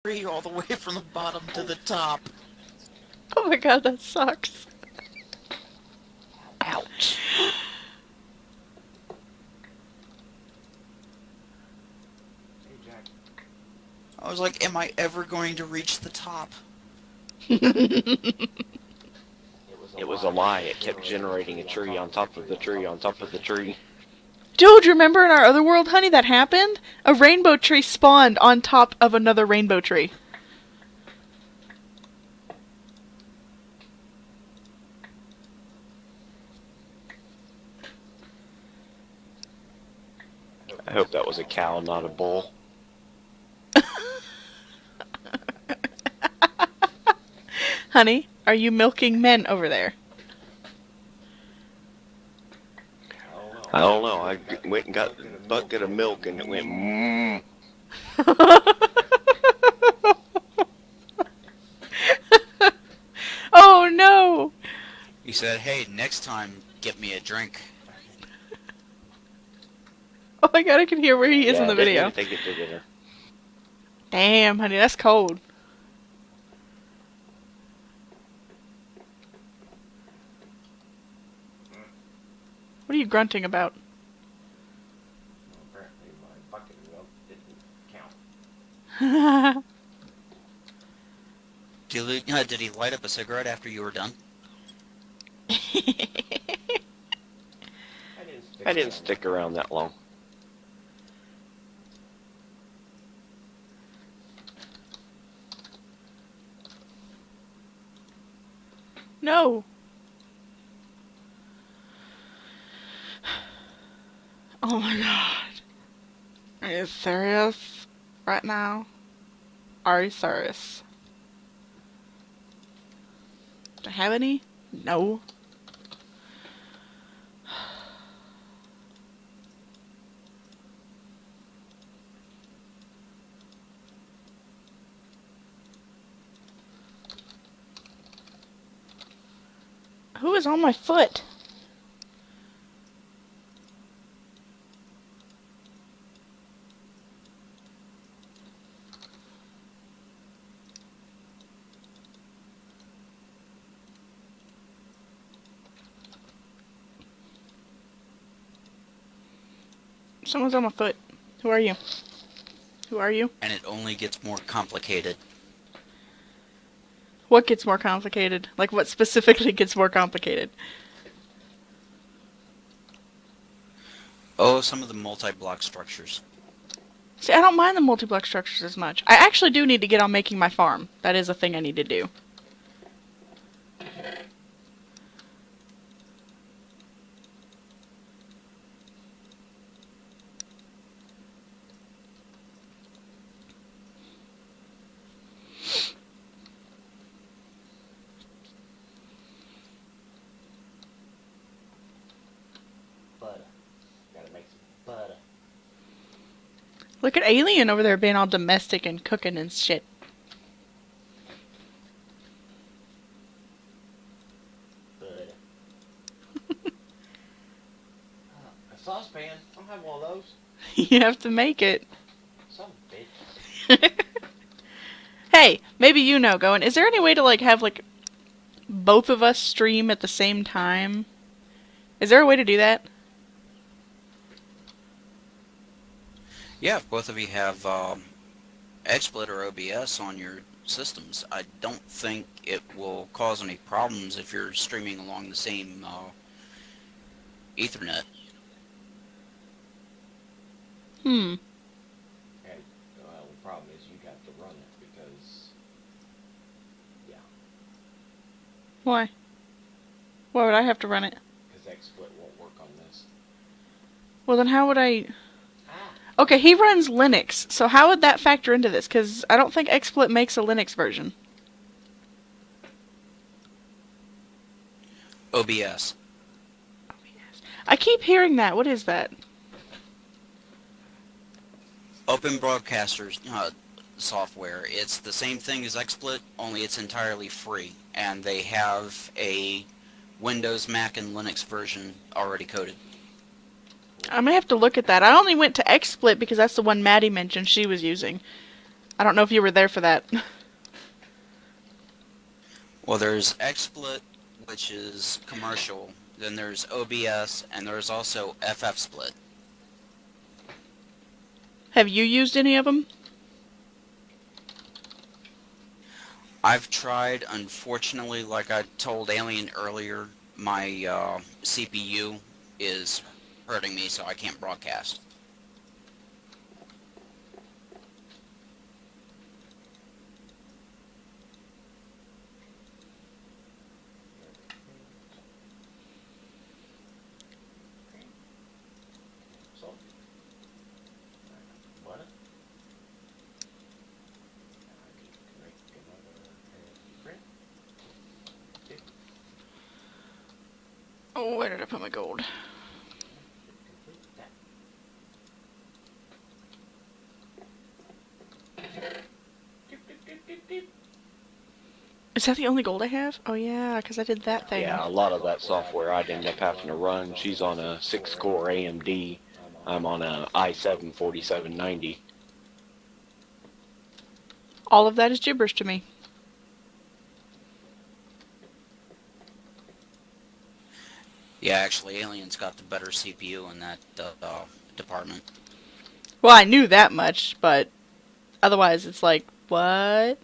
tree all the way from the bottom to the top. Oh my god, that sucks. Ouch. Hey, Jack. I was like, am I ever going to reach the top? It was a lie. It kept generating a tree on top of the tree on top of the tree. Dude, remember in our other world, honey, that happened? A rainbow tree spawned on top of another rainbow tree. I hope that was a cow, not a bull. Honey, are you milking men over there? I don't know. I went and got a bucket of milk and it went mmm. Oh no! He said, hey, next time, get me a drink. Oh my god, I can hear where he is in the Didn't video. even take it to dinner. Damn, honey, that's cold. What are you grunting about? Well, apparently my bucket of milk didn't count. Did he light up a cigarette after you were done? I didn't stick around that long. No. Oh my god. Are you serious right now? Are you serious? Do I have any? No. Who is on my foot? Someone's on my foot. Who are you? Who are you? And it only gets more complicated. What gets more complicated? Like, what specifically gets more complicated? Oh, some of the multi-block structures. See, I don't mind the multi-block structures as much. I actually do need to get on making my farm. That is a thing I need to do. Butter. Gotta make some butter. Look at Alien over there being all domestic and cooking and shit. Butter. A saucepan. I don't have one of those. You have to make it. Son of a bitch. Hey, maybe you know, going, is there any way to, like, have, like, both of us stream at the same time? Is there a way to do that? Yeah, if both of you have XSplit or OBS on your systems, I don't think it will cause any problems if you're streaming along the same Ethernet. Hmm. And, well, the problem is you have to run it because, yeah, Why? Why would I have to run it? because XSplit won't work on this. Well, then how would I... Ah. Okay, he runs Linux, so how would that factor into this? Because I don't think XSplit makes a Linux version. OBS. I keep hearing that. What is that? Open Broadcasters software. It's the same thing as XSplit, only it's entirely free. And they have a Windows, Mac, and Linux version already coded. I may have to look at that. I only went to XSplit because that's the one Maddie mentioned she was using. I don't know if you were there for that. Well, there's XSplit, which is commercial. Then there's OBS, and there's also FF Split. Have you used any of them? I've tried, unfortunately, like I told Alien earlier, my CPU is hurting me, so I can't broadcast. So, what? I need to make another print. Okay. Oh, where did I put my gold? Should complete that. Doop, doop, doop, doop, doop. Is that the only gold I have? Oh yeah, because I did that thing. Yeah, a lot of that software I'd end up having to run. She's on a 6-core AMD. I'm on a i7 4790. All of that is gibberish to me. Yeah, actually, Alien's got the better CPU in that department. Well, I knew that much, but otherwise it's like, what?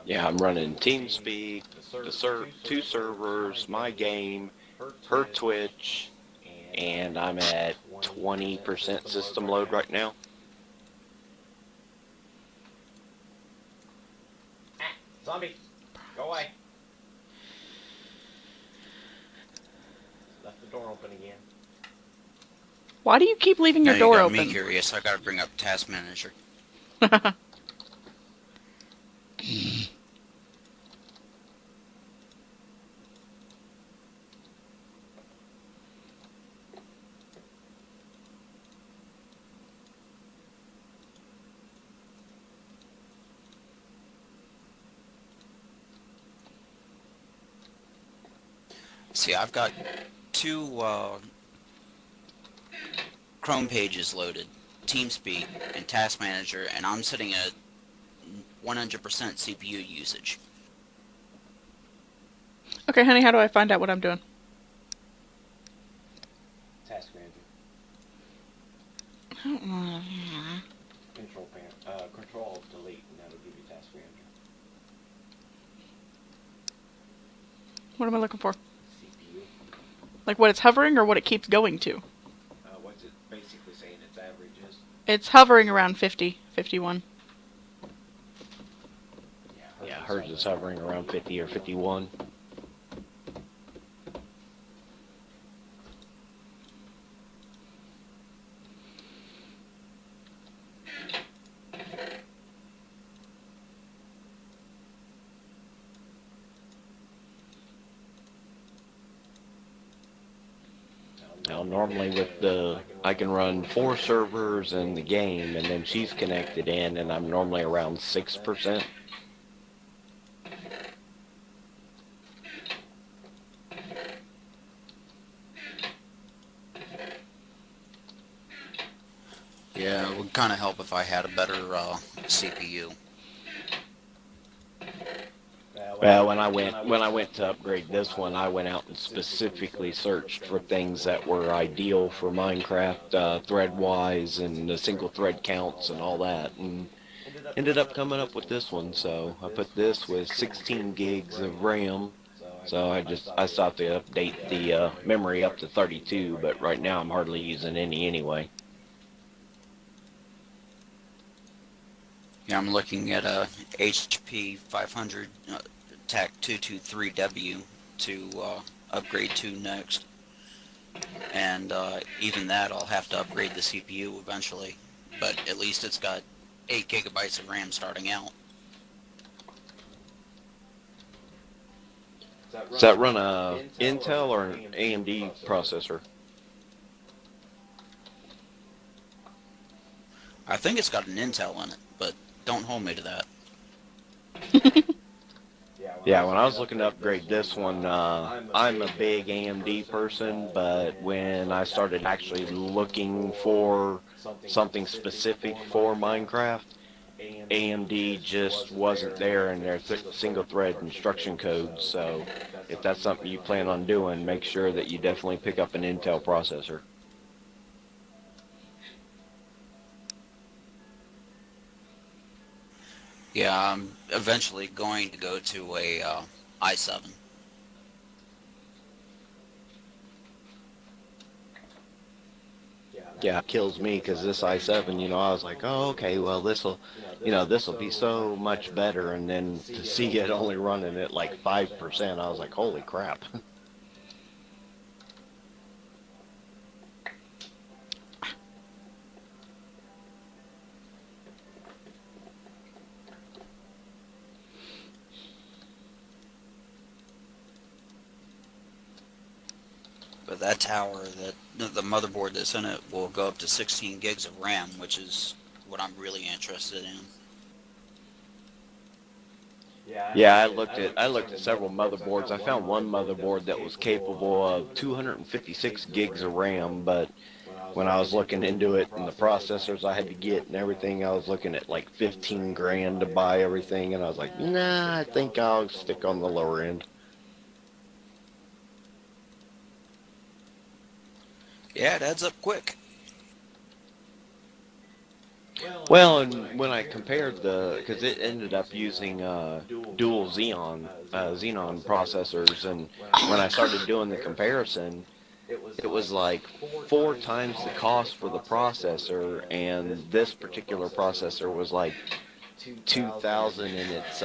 Yeah, I'm running TeamSpeak, the two servers, my game, her Twitch, and I'm at 20% system load right now. Zombie, go away. Left the door open again. Why do you keep leaving your Now door you got open? me curious. I gotta bring up Task Manager. See, I've got two Chrome pages loaded, TeamSpeak and Task Manager, and I'm sitting at 100% CPU usage. Okay, honey, how do I find out what I'm doing? Task Manager. Control delete, and that'll give you Task Manager. What am I looking for? CPU. Like what it's hovering or what it keeps going to? What's it basically saying its average is? It's hovering around 50, 51. Yeah, hers is hovering around 50 or 51. Now, normally with I can run 4 servers in the game, and then she's connected in, and I'm normally around 6%. Yeah, it would kind of help if I had a better CPU. Well, when I went to upgrade this one, I went out and specifically searched for things that were ideal for Minecraft, thread-wise, and the single thread counts and all that, and ended up coming up with this one. So I put this with 16 gigs of RAM. So I stopped to update the memory up to 32, but right now I'm hardly using any anyway. Yeah, I'm looking at a HP 500 TAC 223W to upgrade to next. And even that, I'll have to upgrade the CPU eventually. But at least it's got 8 gigabytes of RAM starting out. Does that run a Intel or an AMD processor? I think it's got an Intel in it, but don't hold me to that. Yeah, when I was looking to upgrade this one, I'm a big AMD person, but when I started actually looking for something specific for Minecraft, AMD just wasn't there in their single thread instruction codes. So if that's something you plan on doing, make sure that you definitely pick up an Intel processor. Yeah, I'm eventually going to go to a i7. Yeah, it kills me because this i7, I was like, oh, okay, well, this'll be so much better. And then to see it only running at like 5%, I was like, holy crap. But that tower, the motherboard that's in it, will go up to 16 gigs of RAM, which is what I'm really interested in. Yeah, I looked at several motherboards. I found one motherboard that was capable of 256 gigs of RAM, but when I was looking into it and the processors I had to get and everything, I was looking at like 15 grand to buy everything, and I was like, nah, I think I'll stick on the lower end. Yeah, it adds up quick. Well, and when I compared because it ended up using dual Xenon processors, and when I started doing the comparison, it was like 4 times the cost for the processor, and this particular processor was like 2,000 in its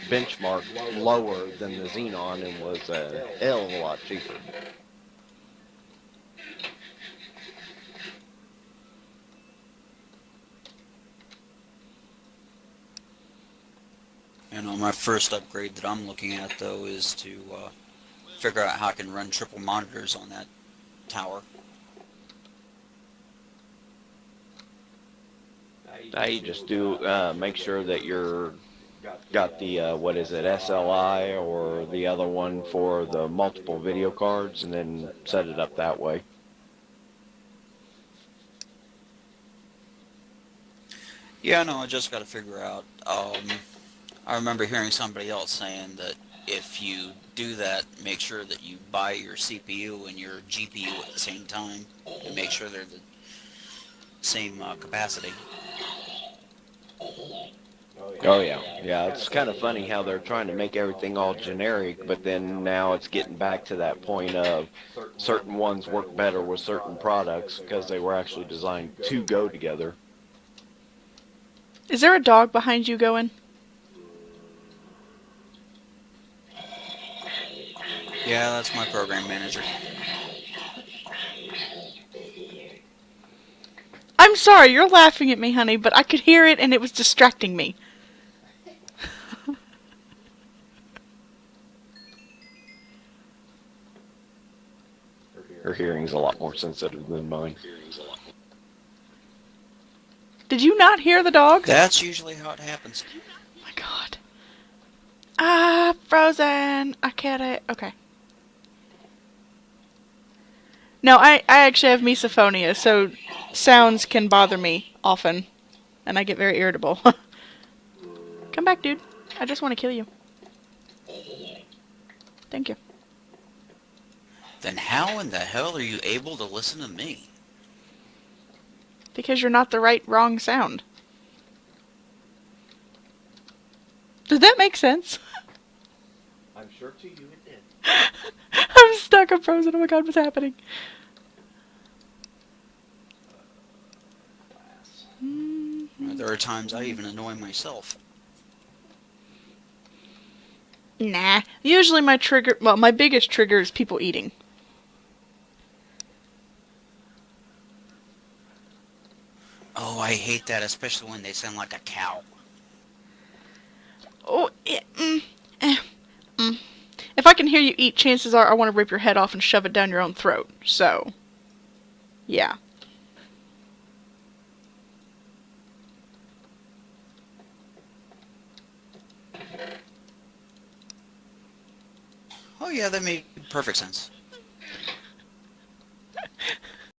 benchmark lower than the Xenon, and was a hell of a lot cheaper. My first upgrade that I'm looking at, though, is to figure out how I can run triple monitors on that tower. You just do make sure that you're got the what is it, SLI, or the other one for the multiple video cards, and then set it up that way. Yeah, no, I just got to figure out. I remember hearing somebody else saying that if you do that, make sure that you buy your CPU and your GPU at the same time, and make sure they're the same capacity. Oh yeah, yeah. It's kind of funny how they're trying to make everything all generic, but then now it's getting back to that point of certain ones work better with certain products because they were actually designed to go together. Is there a dog behind you going? Yeah, that's my program manager. I'm sorry, you're laughing at me, honey, but I could hear it and it was distracting me. Her hearing's a lot more sensitive than mine. Did you not hear the dog? That's usually how it happens. Oh my god. Ah, frozen. I get it. Okay. No, I actually have misophonia, so sounds can bother me often, and I get very irritable. Come back, dude. I just want to kill you. Thank you. Then how in the hell are you able to listen to me? Because you're not the wrong sound. Did that make sense? I'm sure to you it did. I'm stuck. I'm frozen. Oh my god, what's happening? There are times I even annoy myself. Nah. Usually my biggest trigger is people eating. Oh, I hate that, especially when they sound like a cow. Oh, If I can hear you eat, chances are I want to rip your head off and shove it down your own throat. So, yeah. Oh yeah, that made perfect sense.